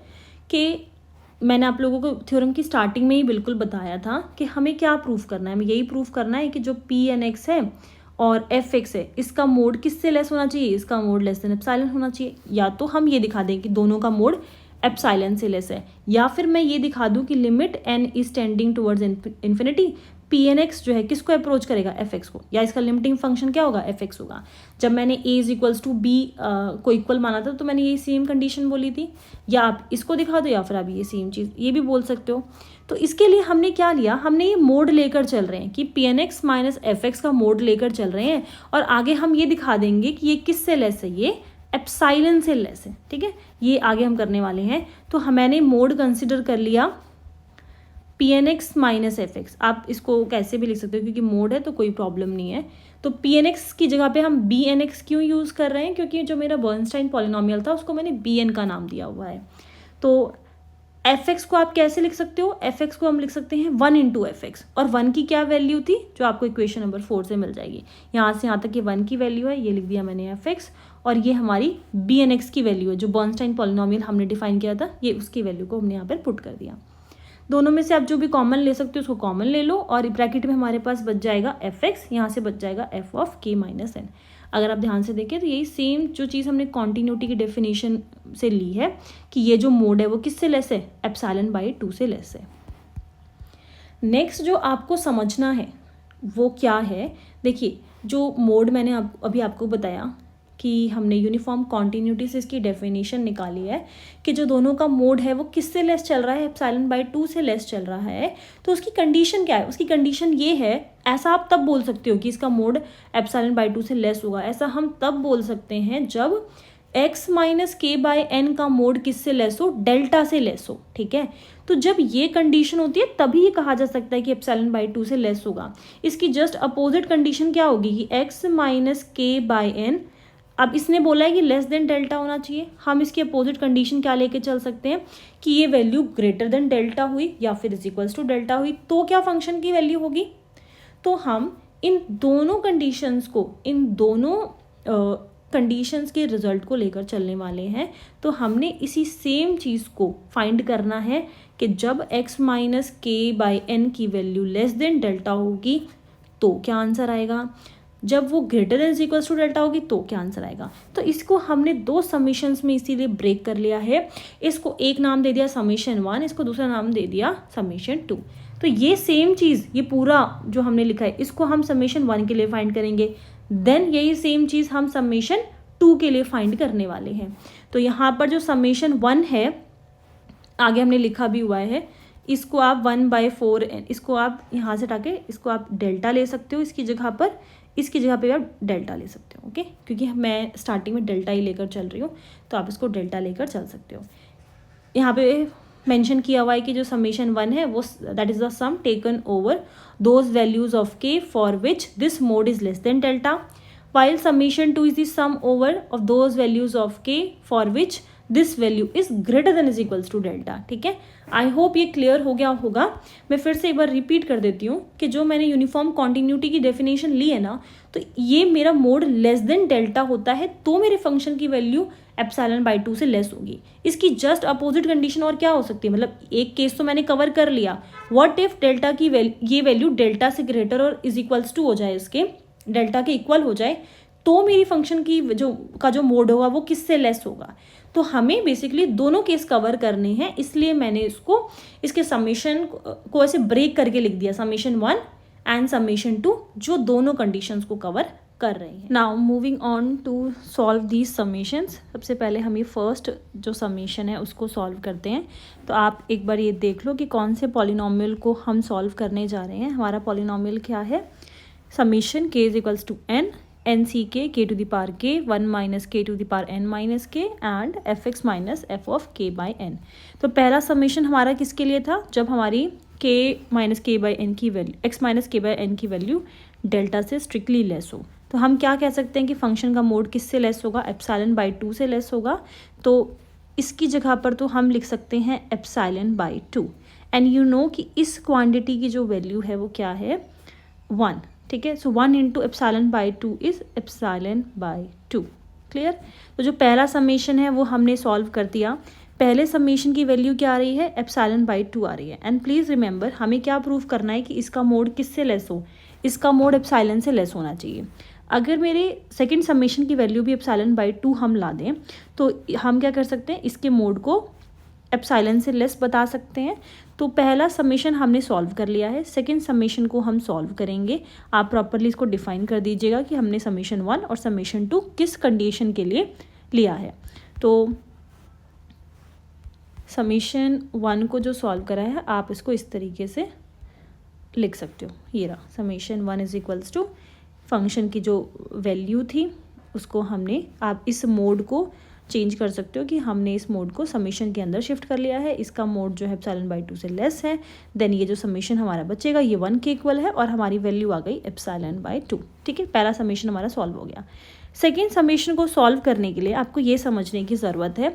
कि मैंने आप लोगों को थ्योरम की स्टार्टिंग में ही बिल्कुल बताया था कि हमें क्या प्रूफ करना है। हमें यही प्रूफ करना है कि जो Pn(x) है और Fx है, इसका मोड किससे लेस होना चाहिए, इसका मोड लेस देन एप्सिलॉन होना चाहिए। या तो हम ये दिखा दें कि दोनों का मोड एप्सिलॉन से लेस है, या फिर मैं ये दिखा दूँ कि limit n is tending towards infinity, Pn(x) जो है किसको अप्रोच करेगा, fx को, या इसका लिमिटिंग फंक्शन क्या होगा, fx होगा। जब मैंने a is equals to b को इक्वल माना था तो मैंने ये सेम कंडीशन बोली थी, या आप इसको दिखा दो या फिर आप ये सेम चीज़ ये भी बोल सकते हो। तो इसके लिए हमने क्या लिया, हमने ये मोड लेकर चल रहे हैं कि Pn(x) माइनस fx का मोड लेकर चल रहे हैं, और आगे हम ये दिखा देंगे कि ये किससे लेस है, ये एप्सिलॉन से लेस है। ठीक है, ये आगे हम करने वाले हैं। तो मैंने मोड कंसिडर कर लिया Pn(x) माइनस fx। आप इसको कैसे भी लिख सकते हो क्योंकि मोड है तो कोई प्रॉब्लम नहीं है। तो Pn(x) की जगह पे हम Bn(x) क्यों यूज़ कर रहे हैं, क्योंकि जो मेरा बर्नस्टाइन पॉलिनोमियल था उसको मैंने Bn का नाम दिया हुआ है। तो fx को आप कैसे लिख सकते हो, fx को हम लिख सकते हैं 1 इंटू fx, और 1 की क्या वैल्यू थी जो आपको इक्वेशन नंबर 4 से मिल जाएगी। यहाँ से यहाँ तक ये 1 की वैल्यू है, ये लिख दिया मैंने fx, और ये हमारी Bn(x) की वैल्यू है जो बर्नस्टाइन पॉलिनोमियल हमने डिफाइन किया था, ये उसकी वैल्यू को हमने यहाँ पर पुट कर दिया। दोनों में से आप जो भी कॉमन ले सकते हो उसको कॉमन ले लो, और ब्रैकेट में हमारे पास बच जाएगा fx, यहाँ से बच जाएगा f of k minus n। अगर आप ध्यान से देखें तो यही सेम जो चीज़ हमने कॉन्टिन्यूटी की डेफिनेशन से ली है कि ये जो मोड है वो किससे लेस है, एप्सिलॉन/2 से लेस है। नेक्स्ट जो आपको समझना है वो क्या है, देखिए जो मोड मैंने अभी आपको बताया कि हमने यूनिफॉर्म कॉन्टिन्यूटी से इसकी डेफिनेशन निकाली है कि जो दोनों का मोड है वो किससे लेस चल रहा है, एप्सिलॉन/2 से लेस चल रहा है। तो उसकी कंडीशन क्या है, उसकी कंडीशन ये है, ऐसा आप तब बोल सकते हो कि इसका मोड एप्सिलॉन/2 से लेस होगा। ऐसा हम तब बोल सकते हैं जब x माइनस k/n का मोड किससे लेस हो, डेल्टा से लेस हो। ठीक है, तो जब ये कंडीशन होती है तभी ये कहा जा सकता है कि एप्सिलॉन/2 से लेस होगा। इसकी जस्ट अपोजिट कंडीशन क्या होगी कि x माइनस k/n, अब इसने बोला है कि लेस देन डेल्टा होना चाहिए, हम इसकी अपोजिट कंडीशन क्या लेके चल सकते हैं कि ये वैल्यू ग्रेटर देन डेल्टा हुई या फिर इज इक्वल्स टू डेल्टा हुई, तो क्या फंक्शन की वैल्यू होगी। तो हम इन दोनों कंडीशंस को, इन दोनों कंडीशंस के रिजल्ट को लेकर चलने वाले हैं। तो हमने इसी सेम चीज़ को फाइंड करना है कि जब x माइनस k/n की वैल्यू लेस देन डेल्टा होगी तो क्या आंसर आएगा, जब वो greater than equals to delta होगी तो क्या आंसर आएगा। तो इसको हमने 2 समीशंस में इसीलिए ब्रेक कर लिया है। इसको एक नाम दे दिया समीशन 1, इसको दूसरा नाम दे दिया समीशन 2। तो ये सेम चीज़, ये पूरा जो हमने लिखा है इसको हम समीशन 1 के लिए फाइंड करेंगे, देन यही सेम चीज़ हम समीशन 2 के लिए फाइंड करने वाले हैं। तो यहाँ पर जो समीशन 1 है, आगे हमने लिखा भी हुआ है, इसको आप 1/4n, इसको आप यहाँ से हटा के इसको आप डेल्टा ले सकते हो इसकी जगह पर भी आप डेल्टा ले सकते हो। ओके, क्योंकि मैं स्टार्टिंग में डेल्टा ही लेकर चल रही हूँ, तो आप इसको डेल्टा लेकर चल सकते हो। यहाँ पे मेंशन किया हुआ है कि जो समेशन 1 है वो that is the sum taken over those values of k for which this mode is less than delta, while summation 2 is the sum over of those values of k for which this value is greater than is equals to delta। ठीक है, I hope ये clear हो गया होगा। मैं फिर से एक बार रिपीट कर देती हूँ कि जो मैंने यूनिफॉर्म कॉन्टिन्यूटी की डेफिनेशन ली है ना, तो ये मेरा मोड लेस देन डेल्टा होता है तो मेरे फंक्शन की वैल्यू एप्सिलॉन बाई 2 से लेस होगी। इसकी जस्ट अपोजिट कंडीशन और क्या हो सकती है, मतलब एक केस तो मैंने कवर कर लिया, व्हाट इफ डेल्टा की ये वैल्यू डेल्टा से ग्रेटर और इज इक्वल्स टू हो जाए, इसके डेल्टा के इक्वल हो जाए, तो मेरी फंक्शन की जो मोड होगा वो किससे लेस होगा। तो हमें बेसिकली दोनों केस कवर करने हैं, इसलिए मैंने इसके समेशन को ऐसे ब्रेक करके लिख दिया, समेशन 1 एंड समेशन 2, जो दोनों कंडीशंस को कवर कर रही हैं। Now moving on to solve these summations. सबसे पहले हम ये फर्स्ट जो समेशन है उसको सॉल्व करते हैं। तो आप एक बार ये देख लो कि कौन से पॉलिनोमियल को हम सॉल्व करने जा रहे हैं। हमारा पॉलिनोमियल क्या है, summation k is equals to n ck k to the power k 1 minus k to the power n minus k and fx minus f of k by n। तो पहला समेशन हमारा किसके लिए था, जब हमारी k minus k by n की value x minus k by n की वैल्यू डेल्टा से स्ट्रिक्टली लेस हो। तो हम क्या कह सकते हैं कि फंक्शन का मोड किससे लेस होगा, एप्सिलॉन बाई 2 से लेस होगा। तो इसकी जगह पर तो हम लिख सकते हैं epsilon by 2, and you know कि इस क्वांटिटी की जो वैल्यू है वो क्या है, 1। ठीक है, सो 1 into epsilon by 2 is epsilon by 2। Clear. तो जो पहला समेशन है वो हमने सॉल्व कर दिया। पहले समेशन की वैल्यू क्या आ रही है, एप्सिलॉन बाई 2 आ रही है। एंड प्लीज़ रिमेंबर, हमें क्या प्रूव करना है कि इसका मोड किससे लेस हो, इसका मोड एप्सिलॉन से लेस होना चाहिए। अगर मेरे सेकंड समेशन की वैल्यू भी एप्सिलॉन बाई 2 हम ला दें, तो हम क्या कर सकते हैं, इसके मोड को एप्सिलॉन से लेस बता सकते हैं। तो पहला समेशन हमने सॉल्व कर लिया है, सेकंड समेशन को हम सॉल्व करेंगे। आप प्रॉपरली इसको डिफाइन कर दीजिएगा कि हमने समेशन 1 और समेशन 2 किस कंडीशन के लिए लिया है। तो समेशन 1 को जो सॉल्व करा है आप इसको इस तरीके से लिख सकते हो, ये रहा summation 1 is equals to function की जो वैल्यू थी उसको हमने, आप इस मोड को चेंज कर सकते हो कि हमने इस मोड को समेशन के अंदर शिफ्ट कर लिया है, इसका मोड जो है एप्सिलॉन बाई 2 से लेस है। देन ये जो समेशन हमारा बचेगा ये 1 के इक्वल है और हमारी वैल्यू आ गई एप्सिलॉन बाई 2। ठीक है, पहला समेशन हमारा सॉल्व हो गया। सेकेंड समेशन को सॉल्व करने के लिए आपको ये समझने की ज़रूरत है,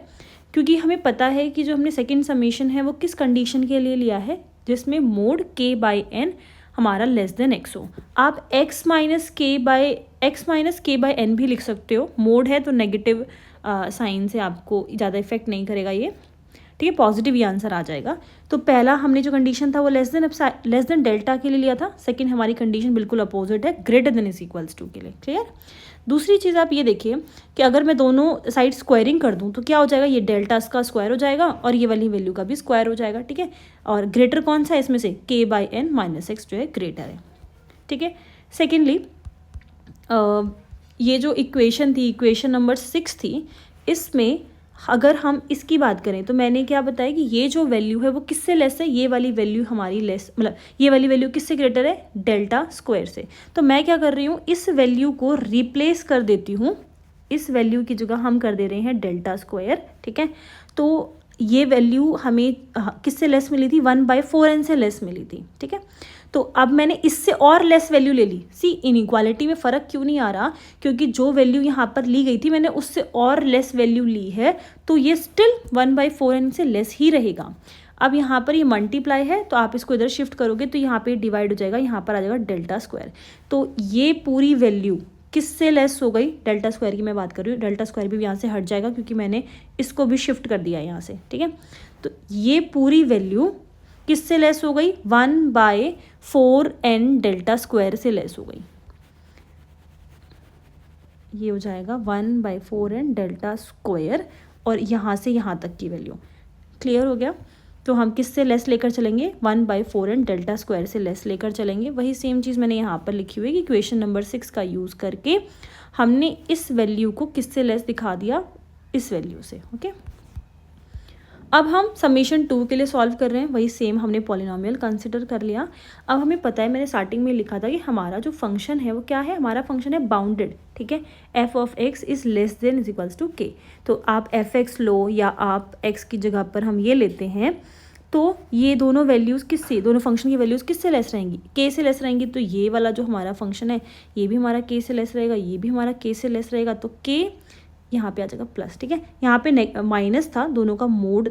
क्योंकि हमें पता है कि जो हमने सेकेंड समेशन है वो किस कंडीशन के लिए लिया है, जिसमें मोड k बाई n हमारा लेस देन x हो। आप x minus k by n भी लिख सकते हो, मोड है तो नेगेटिव साइन से आपको ज़्यादा इफेक्ट नहीं करेगा ये। ठीक है, पॉजिटिव ही आंसर आ जाएगा। तो पहला हमने जो कंडीशन था वो लेस देन डेल्टा के लिए लिया था, सेकंड हमारी कंडीशन बिल्कुल अपोजिट है, greater than is equals to के लिए। क्लियर। दूसरी चीज़ आप ये देखिए कि अगर मैं दोनों साइड स्क्वायरिंग कर दूं तो क्या हो जाएगा, ये डेल्टा का स्क्वायर हो जाएगा और ये वाली वैल्यू का भी स्क्वायर हो जाएगा। ठीक है, और ग्रेटर कौन सा है इसमें से, k by n minus x जो है ग्रेटर है। ठीक है, सेकेंडली ये जो इक्वेशन थी, इक्वेशन नंबर 6 थी, इसमें अगर हम इसकी बात करें तो मैंने क्या बताया कि ये जो वैल्यू है वो किससे लेस है, ये वाली वैल्यू हमारी लेस, मतलब ये वाली वैल्यू किससे ग्रेटर है, डेल्टा स्क्वायर से। तो मैं क्या कर रही हूँ, इस वैल्यू को रिप्लेस कर देती हूँ, इस वैल्यू की जगह हम कर दे रहे हैं डेल्टा स्क्वायर। ठीक है, तो ये वैल्यू हमें किससे लेस मिली थी, 1/4n से लेस मिली थी। ठीक है, तो अब मैंने इससे और लेस वैल्यू ले ली। सी इनइक्वालिटी में फ़र्क क्यों नहीं आ रहा, क्योंकि जो वैल्यू यहाँ पर ली गई थी मैंने उससे और लेस वैल्यू ली है, तो ये स्टिल 1/4n से लेस ही रहेगा। अब यहाँ पर ये मल्टीप्लाई है तो आप इसको इधर शिफ्ट करोगे तो यहाँ पे डिवाइड हो जाएगा, यहाँ पर आ जाएगा डेल्टा स्क्वायर। तो ये पूरी वैल्यू किससे लेस हो गई, डेल्टा स्क्वायर की मैं बात कर रही हूँ। डेल्टा स्क्वायर भी यहाँ से हट जाएगा क्योंकि मैंने इसको भी शिफ्ट कर दिया यहाँ से। ठीक है, तो ये पूरी वैल्यू किससे लेस हो गई, 1/4n डेल्टा स्क्वायर से लेस हो गई। ये हो जाएगा 1/4n डेल्टा स्क्वायर और यहाँ से यहाँ तक की वैल्यू। क्लियर हो गया। तो हम किससे लेस लेकर चलेंगे, 1/4n डेल्टा स्क्वायर से लेस लेकर चलेंगे। वही सेम चीज़ मैंने यहाँ पर लिखी हुई है कि इक्वेशन नंबर 6 का यूज़ करके हमने इस वैल्यू को किससे लेस दिखा दिया, इस वैल्यू से। ओके, अब हम समीशन 2 के लिए सॉल्व कर रहे हैं, वही सेम हमने पॉलिनोमियल कंसिडर कर लिया। अब हमें पता है, मैंने स्टार्टिंग में लिखा था कि हमारा जो फंक्शन है वो क्या है, हमारा फंक्शन है बाउंडेड, ठीक है। F of x is less than is equals to k. तो आप एफ एक्स लो या आप एक्स की जगह पर हम ये लेते हैं, तो ये दोनों वैल्यूज़ किससे, दोनों फंक्शन की वैल्यूज़ किससे लेस रहेंगी, के से लेस रहेंगी। तो ये वाला जो हमारा फंक्शन है ये भी हमारा के से लेस रहेगा, ये भी हमारा के से लेस रहेगा, तो के यहाँ पे आ जाएगा प्लस, ठीक है। यहाँ पे माइनस था, दोनों का मोड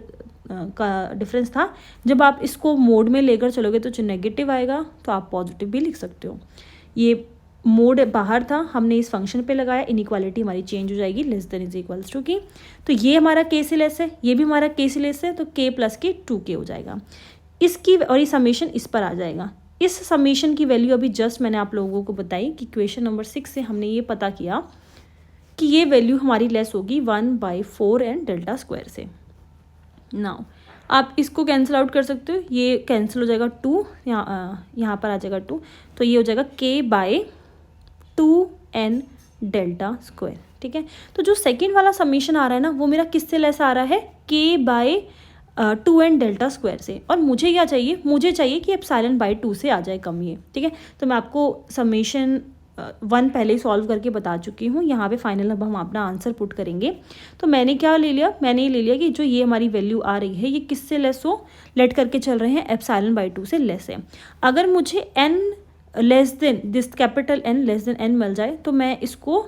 का डिफरेंस था। जब आप इसको मोड में लेकर चलोगे तो जो नेगेटिव आएगा तो आप पॉजिटिव भी लिख सकते हो। ये मोड बाहर था, हमने इस फंक्शन पे लगाया, इनइक्वालिटी हमारी चेंज हो जाएगी less than is equals to की। तो ये हमारा के से लेस है, ये भी हमारा के से लेस है, तो के प्लस के 2k हो जाएगा इसकी, और ये समीशन इस पर आ जाएगा। इस समीशन की वैल्यू अभी जस्ट मैंने आप लोगों को बताई कि क्वेश्चन नंबर 6 से हमने ये पता किया कि ये वैल्यू हमारी लेस होगी 1/4 एंड डेल्टा स्क्वायर से। नाउ आप इसको कैंसिल आउट कर सकते हो, ये कैंसिल हो जाएगा 2, यहाँ पर आ जाएगा 2, तो ये हो जाएगा k/2n डेल्टा स्क्वायर, ठीक है। तो जो सेकेंड वाला समीशन आ रहा है ना, वो मेरा किससे लेस आ रहा है, k/2n डेल्टा स्क्वायर से। और मुझे क्या चाहिए, मुझे चाहिए कि ε/2 से आ जाए कम ये, ठीक है। तो मैं आपको समीशन 1 पहले ही सॉल्व करके बता चुकी हूँ। यहाँ पे फाइनल अब हम अपना आंसर पुट करेंगे। तो मैंने क्या ले लिया, मैंने ये ले लिया कि जो ये हमारी वैल्यू आ रही है ये किससे लेस हो, लेट करके चल रहे हैं ε/2 से लेस है। अगर मुझे n less than this capital N less than n मिल जाए तो मैं इसको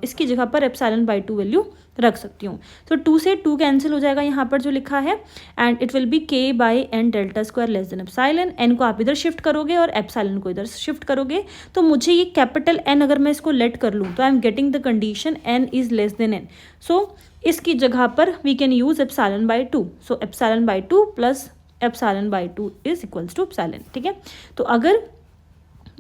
इसकी जगह पर ε/2 वैल्यू रख सकती हूँ। तो 2 से 2 कैंसिल हो जाएगा यहाँ पर जो लिखा है, and it will be k/n delta square less than epsilon. n को आप इधर शिफ्ट करोगे और एप्सिलॉन को इधर शिफ्ट करोगे, तो मुझे ये कैपिटल N अगर मैं इसको लेट कर लूँ तो I am getting the condition n is less than n। So इसकी जगह पर we can use ε/2। So ε/2 plus ε/2 is equals to epsilon, ठीक है। तो अगर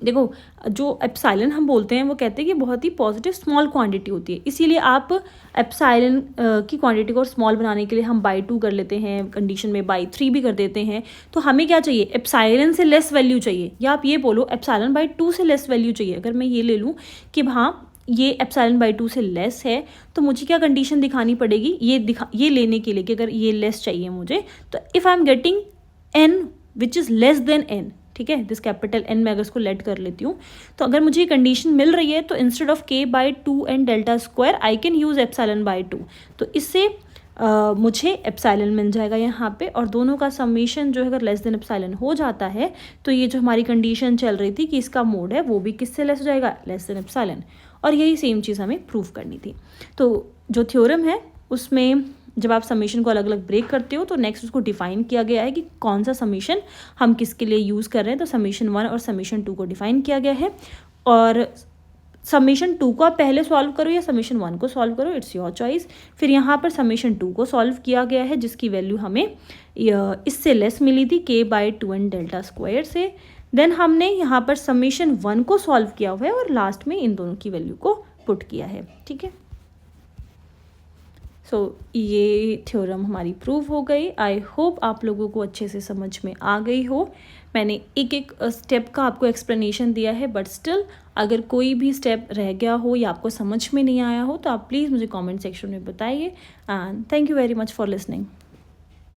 देखो, जो एप्सिलॉन हम बोलते हैं वो कहते हैं कि बहुत ही पॉजिटिव स्मॉल क्वांटिटी होती है, इसीलिए आप एप्सिलॉन की क्वांटिटी को स्मॉल बनाने के लिए हम बाई 2 कर लेते हैं, कंडीशन में बाई 3 भी कर देते हैं। तो हमें क्या चाहिए, एप्सिलॉन से लेस वैल्यू चाहिए, या आप ये बोलो ε/2 से लेस वैल्यू चाहिए। अगर मैं ये ले लूँ कि हाँ ये ε/2 से लेस है, तो मुझे क्या कंडीशन दिखानी पड़ेगी, ये लेने के लिए कि अगर ये लेस चाहिए मुझे, तो if I am getting n which is less than n, ठीक है, दिस कैपिटल N मैं अगर इसको लेट कर लेती हूँ, तो अगर मुझे ये कंडीशन मिल रही है तो instead of k/2n delta square I can use ε/2। तो इससे मुझे एप्सिलॉन मिल जाएगा यहाँ पे, और दोनों का समीशन जो है अगर लेस देन एप्सिलॉन हो जाता है तो ये जो हमारी कंडीशन चल रही थी कि इसका मोड है वो भी किससे लेस हो जाएगा, लेस देन एप्सिलॉन। और यही सेम चीज़ हमें प्रूव करनी थी। तो जो थ्योरम है उसमें जब आप समीशन को अलग अलग ब्रेक करते हो तो नेक्स्ट उसको डिफाइन किया गया है कि कौन सा समीशन हम किसके लिए यूज़ कर रहे हैं। तो समीशन 1 और समीशन 2 को डिफाइन किया गया है, और समीशन 2 को आप पहले सॉल्व करो या समीशन 1 को सॉल्व करो, इट्स योर चॉइस। फिर यहाँ पर समीशन 2 को सॉल्व किया गया है जिसकी वैल्यू हमें इससे लेस मिली थी k/2n डेल्टा स्क्वायर से। देन हमने यहाँ पर समीशन 1 को सॉल्व किया हुआ है और लास्ट में इन दोनों की वैल्यू को पुट किया है, ठीक है। सो ये थ्योरम हमारी प्रूव हो गई। आई होप आप लोगों को अच्छे से समझ में आ गई हो। मैंने एक एक स्टेप का आपको एक्सप्लेनेशन दिया है, बट स्टिल अगर कोई भी स्टेप रह गया हो या आपको समझ में नहीं आया हो तो आप प्लीज़ मुझे कमेंट सेक्शन में बताइए। And thank you very much for listening.